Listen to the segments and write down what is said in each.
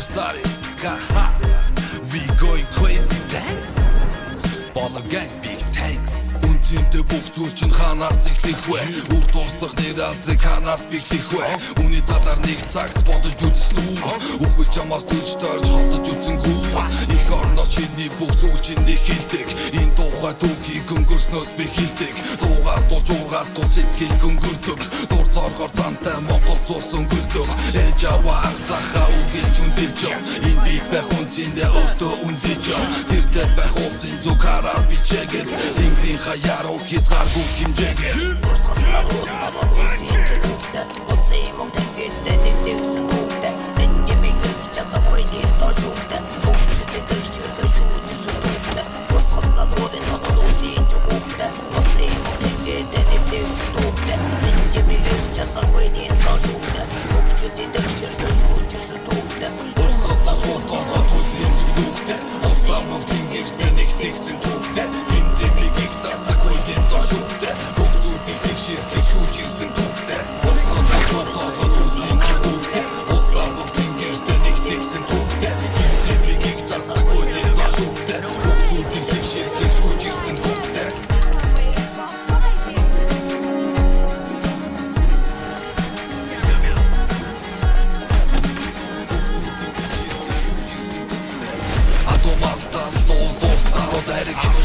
Versailles, Ska ha. We going crazy dance. Baller gang big tanks. Үнцэнтэй бүх зүйл чинь ханаас эхлэх вэ? Үр дуусах нэрэлзэг ханаас биелэх вэ? Үүний талаар нэг цагт бодож үзсэн үү? Үгүй чамаас дүрж тойрч холдож үзсэн гүү? Их орноо чиний бүх зүйл чинь нэг хэлдэг. Энэ тухай түүхийг өнгөрснөөс би хэлдэг. Дуугаар дуулж уургаар дуу сэтгэл өнгөрдөг. Дур зоргоор зантай Монгол цус өнгөрдөг. Ээж аваа ахсахаа үгэлж үндэлж. Энэ би байх үнцэндээ өөртөө үндэж. Тэртэй байх улсын зүг хараа бичээгээд. Тэнгэрийн яруу хязгааргүй хэмжээгээр Босготлаа уутава улсын чөлөөтэй Улсын мөн тэнгэртэй нэгдсэн хүүтэй Энжимиг часаа койдир тошуутай Хөвчтэй дэвчтэй шүүжсэн хүүтэй Босготлаа уутын тонол улсын чөлөөтэй Улсын мөн тэнгэртэй нэгдсэн хүүтэй Энжимиг часаа койдир тошуутай Хөвчтэй дэвчтэй шүүжсэн хүүтэй Босготлаа уутава улсын чөлөөтэй Улсын мөн тэнгэртэй нэгдсэн хүүтэй Энжимиг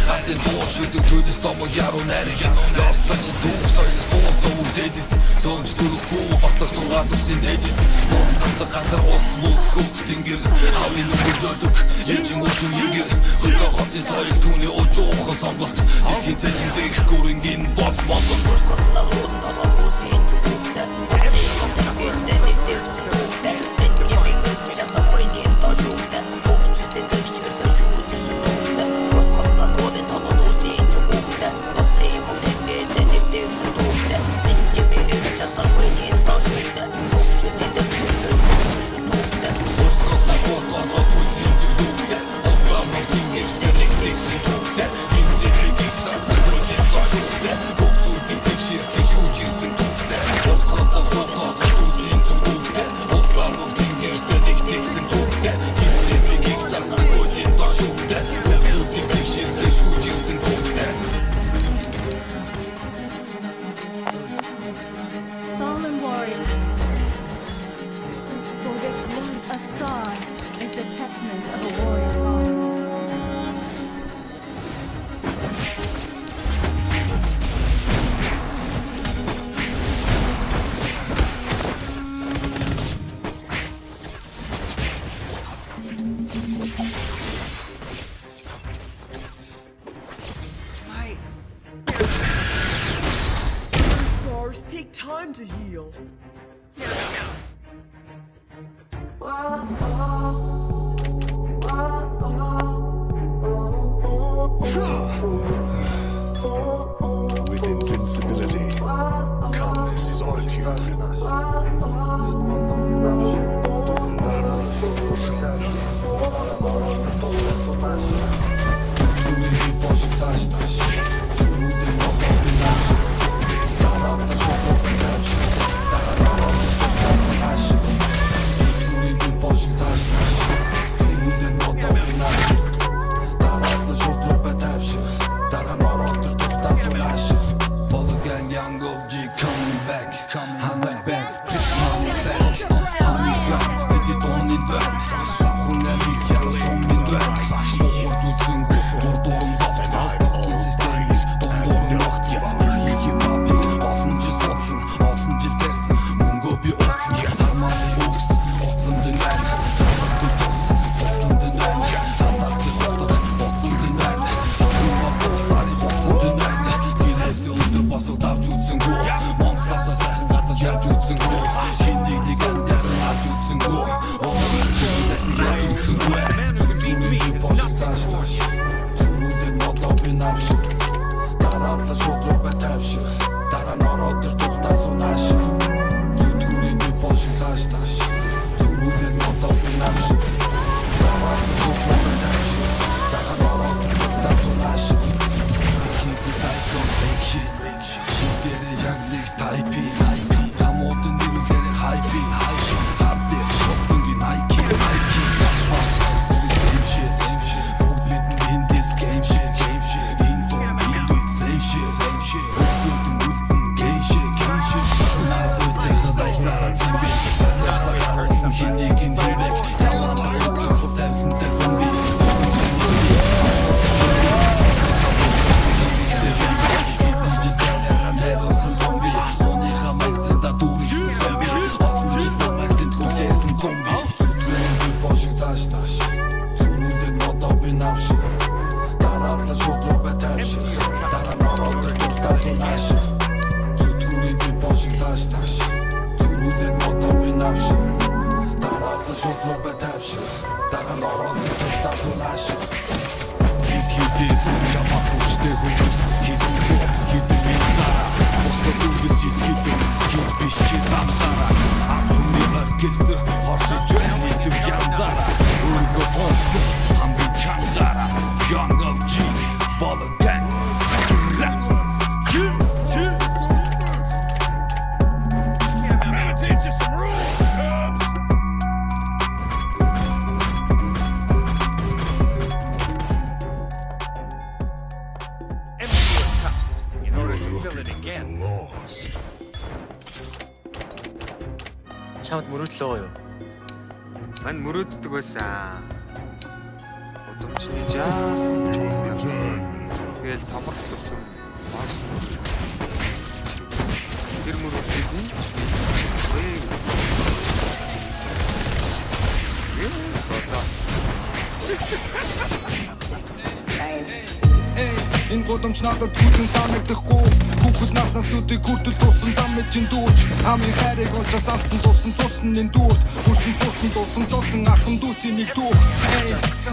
Атын дуушуйдаг төдөс томо яруу найраг Ястач дүүх соёлс фото үлдээдис Сомч түрхгүй батлах сургаад үсийн дэжис Босготлоо газар ус мөх хөх тэнгэр Хавын өнгөрдөдөг Ежин өчүн ингэр Хөлөө хотын соёл түүний ожуухан сонголт Ихийн цэжин дэх гүрэнгийн бод монгол Босготлоо уутава үсийн чүгүүтэй Улсын тэнгэртэй нэгдсэн хүүтэй Энжимиг часаа койдир тошуутай Хөвчтэй дэвчтэй шүүжсэн хүүтэй Босготлоо уутын тонол улсын чүгүүтэй Улсын мөн тэнгэртэй нэгдсэн хүүтэй Энжимиг часаа койдир тошуутай Хөвчтэй дэвчтэй шүүжсэн хүүтэй Босготлоо уутава улсын чүгүүтэй Улсын мөн тэнгэртэй нэгдсэн хүүтэй Энжимиг часаа койдир тошуутай Хөвчтэй дэвчтэй шүүжсэн хүүтэй Босготлоо уутава улсын чүгүүтэй Улсын мөн тэнгэртэй нэгдсэн хүүтэй Энжимиг часаа койдир тошуутай Хөвчтэй дэвчтэй шүүжсэн хүүтэй Fallen warriors, for this woman a star is the testament of a warrior's honor. Scars take time to heal. With invincibility comes solitude. Young OG coming back, I'm back, click money back. I'm back, with it on it back. taş Sürüldün moda bir navşır Dararlı çoğdur ve tevşir Daran oraldır kurtarsın aşır Sürüldün başın taş Sürüldün moda bir navşır Dararlı çoğdur ve tevşir Daran oraldır kurtarsın aşır İkidir Çapa suçtu huyuz Hidim zor Hidim intara Posta durdu hidim Hiçbir tamtara Aklımı herkestir Harşı cönnidim yandara Uygu fonstu Hamdi çangara Young OG Balı gang Чамд мөрөөдлөө юу? Мань мөрөөддөг байсан. Удамчны жаахан чугтсан. Тэгэл томрох тусан. Маш. Тэр мөрөөдлийг нь ч бий. Энэ годомч надад хүлэн санагдахгүй Хүүхэд наснаас нүдийг хүртэл тулсан дамж ин дүүж Амийн хайрыг олжаас алдсан тулсан энэ дүүрт Хүрсэн тулсан ахын дүүсийн нэг дүү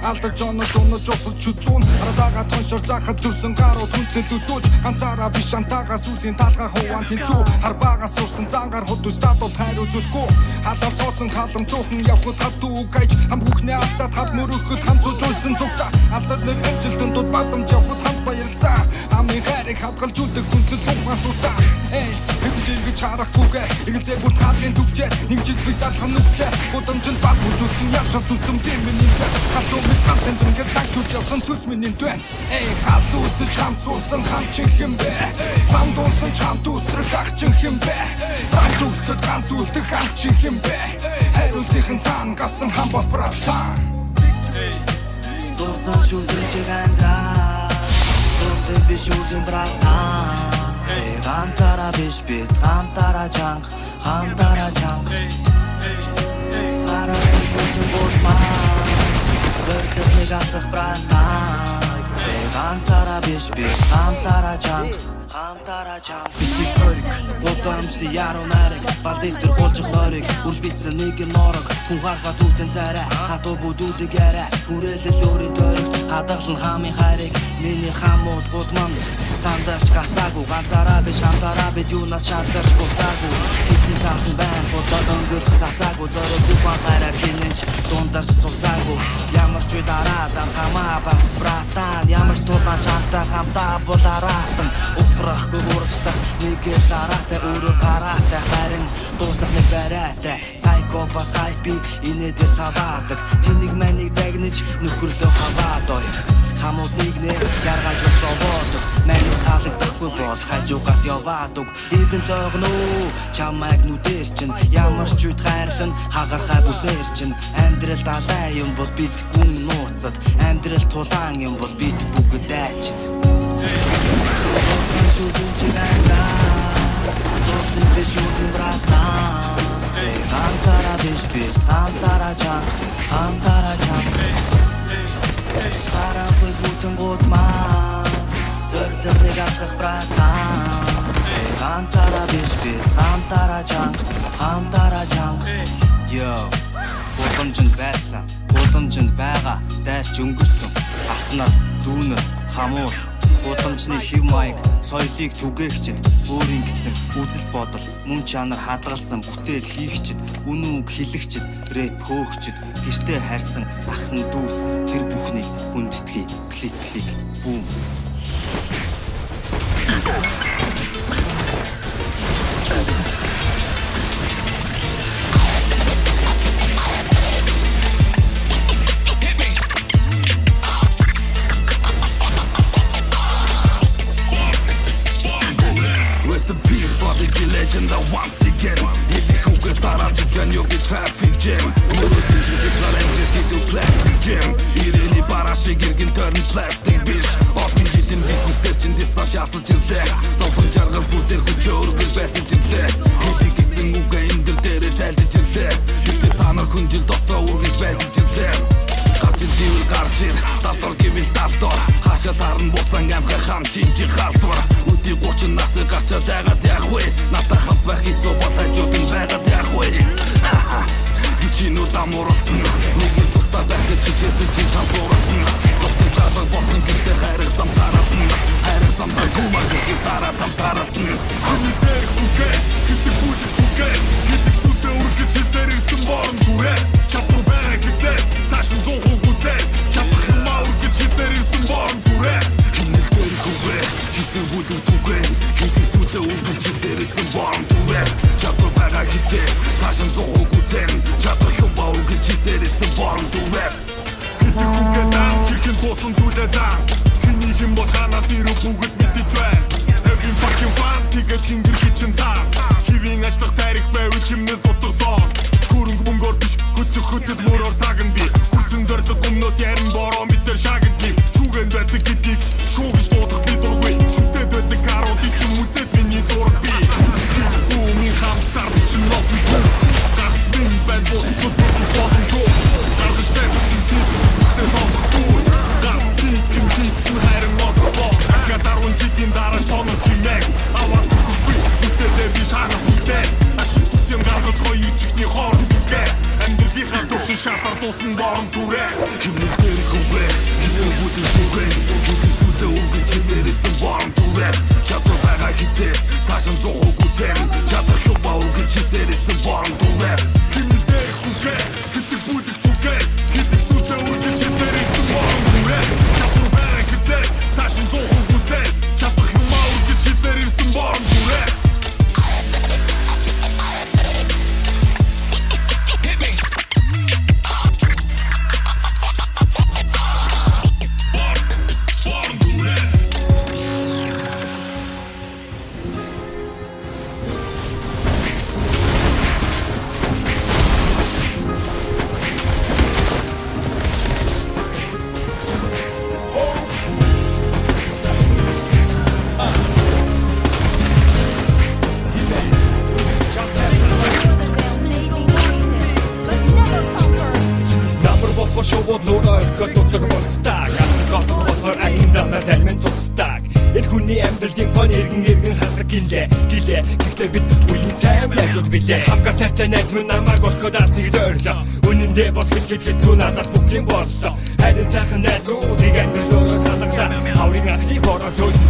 Алдаж онож усаж үзүүн Арадагаа тоншор захад зүрсэн гарууд хүнтэл үзүүлж Ганцаараа биш антаагаас үлийн талгаа хуваан тэнцүү Харбаагаас сурсан зангаар хот устад бол хайр үзүүлэхгүй Халаас суусан халамжуухан явхад хатуу гайж Хам бүхнээ алдаад хад мөрөхөд хамцууж уйлсан зүгта Алдар нэг амжилтын дуд бадамж явхад хамт баярлсан Амийн хайрыг хадгалж үлдэх хүнтэл бухмаас устаа Хэвж иргэж харахгүйгээ Эгэлзээ бүр таалын төвчээ Нэг жиг бид алхам нүгчээ Будамжинд баг бүржүүлсэн явчаас үтсэм тийм миний дэ Хатуу мэд хамцэн дүнгээд тагчууж явсан цүс миний дэ Хатуу үсэж хамцуулсан хамчин хэмбэ Хамд уулсан чамд үсрэг ахчин хэмбэ Хамд үсэд ганц үлдэх хамчин хэмбэ Хайруултын цаан гасан хам бол братан Дурсан шүлдэн чиг амьдраа Дурдэн биш үлдэн братан Ганцаараа биш бид хамтараа чанга Хараа бүтэн болмаа Зөртөг нэг алах братан Ганцаараа биш бид хамтараа чанга Битик хөрик Годамчны яруу нарыг Балдыг төр болчих нойрыг Үрж битсэн нэг норог Хүн харгаа түүтэн царай Хатуу бүдүүлэг яриа Хүрээлэл өөрийн тойрогт Хадгалан хамын хайрыг Миний хамууд гудмамс Сандарч гацаагүй Ганцаараа биш хамтараа бид юунаас шалтарч гуцаагүй Хитэн цаасан байн Бодоод өнгөрч цацаагүй Зорог бүхэн хайраар хинэнч Дундарч цуцаагүй Ямар ч үе дараа Хамаа бас братан Ямар ч тулаан чантай хамтаа болараатан Ухрахгүй урагшлах Нэгээр дараатай өөрөө гараатай Харин дуусах нэг барайтай Сайкопас хайпи Инээдэр салаадаг Тэнийг манийг загнаж Нөхөрлөө хаваад ой Хамууд нэгнээ жаргаж болцоолдог Манис таалагдахгүй бол хажуугаас яваадаг Эвэн логноо Чамайг нүдээр чинь Ямар ч үед хайрлан Хагархай бүтээр чинь Амьдрал далай юм бол бид гүн нууцад Амьдрал тулаан юм бол бид бүгд дайчид Шүдэн чигайда Зуртэн биш шүдэн братан Хамтараа биш бид хамтараа чанга Хараагүй бүтэн гудмаа Зөртэн нэг алах братан Хамтараа биш бид хамтараа чанга Йо Гудамжинд байсан Гудамжинд байгаа Дайрч өнгөрсөн Ахнар дүүнер хамууд Гудамжны хэв маяг соёлыг түгээгчэд өөрийн гэсэн үзэл бодол мөн чанар хадгалсан бүтээл хийгчэд үнэн үг хэлэгчэд рэп хөөгчэд гэртээ харьсан ахны дүүс тэр бүхнийг хүндэтгэе клик бүүм Once again, Yedi hukuk tarafından yok bir traffic jam Mürüzün çocuklar emzirsiz plastic jam İrili paraşı girgin turn plastic bitch Opin cisim diskus derçin dis aşağısı çılse Туусан зүйлээ заа Чиний хэн бол ханаас ирүү бүгд мэдэж байна Every fucking fan тэгээд хингэр хичин цаа Хивийн ажлах тарих байвал химнэл дутах зоо Хүрэнг мөнгөөр биш хөтөд мөрөөр саган би Хүрсэн зорилго өмнөөс ярин бороо мэтэр шагад би Шүүгэн байдаг гэдгийг шүүгэж дуудах би дургүй Шүтээд байдаг карууд ич юм үзээд миний зураг би Бүүмийн хамтар чинь нофи гүү Гарт минь байн босод бүгд болон жоо Гаргаж байсан сид бүгдээ тондох дүүр Гарт зикэн хайрын модоо Гадарван жидийн дараа сонор чимэг Аваад бүхгүй бүтээдээ би шанах бүтээ Ашиг тусям гаргаж гоё ичгний хоор бүгэ Амьдралынхаа туршин шасар тусан борон түрээ Химнэл дээрх үгэ Хинээ бүдэн сүгэ Хинээс бүдэ үгэ чимээрэсэн борон түрээ Чадвар байгаа хитээ Цаашин зохоо гүтэн Чадвар шуба үгэ чизээрэсэн борон түрээ Химнэл дээрх үгэ Хэсэг бүдэх түгэ Хитэх сүсэ үгэ чизээрэсэн борон түрээ Чадвар байгаа хитээ Цаашин зохоо гүтэн Чадвар юма үгэ чизээрэсэн борон түрээ Шууд нөр орхиод нутаг болцдаг Ганцхан готор болохоор агин замнаа залмин тусдаг Энэ хүний амьдралын гон эргэн хасраг гэлээ Гэхдээ бид үеийн сайн найзууд билээ Хамгаар сайтай найз минь намайг орхиод арцыг зорлоо Үнэндээ бол хэд зүү надаас бүх юм боллоо Хайрын сайхан найзуудыг амьдрал өөрөө салгалаа Хаврын анхны бороо зөөлсөн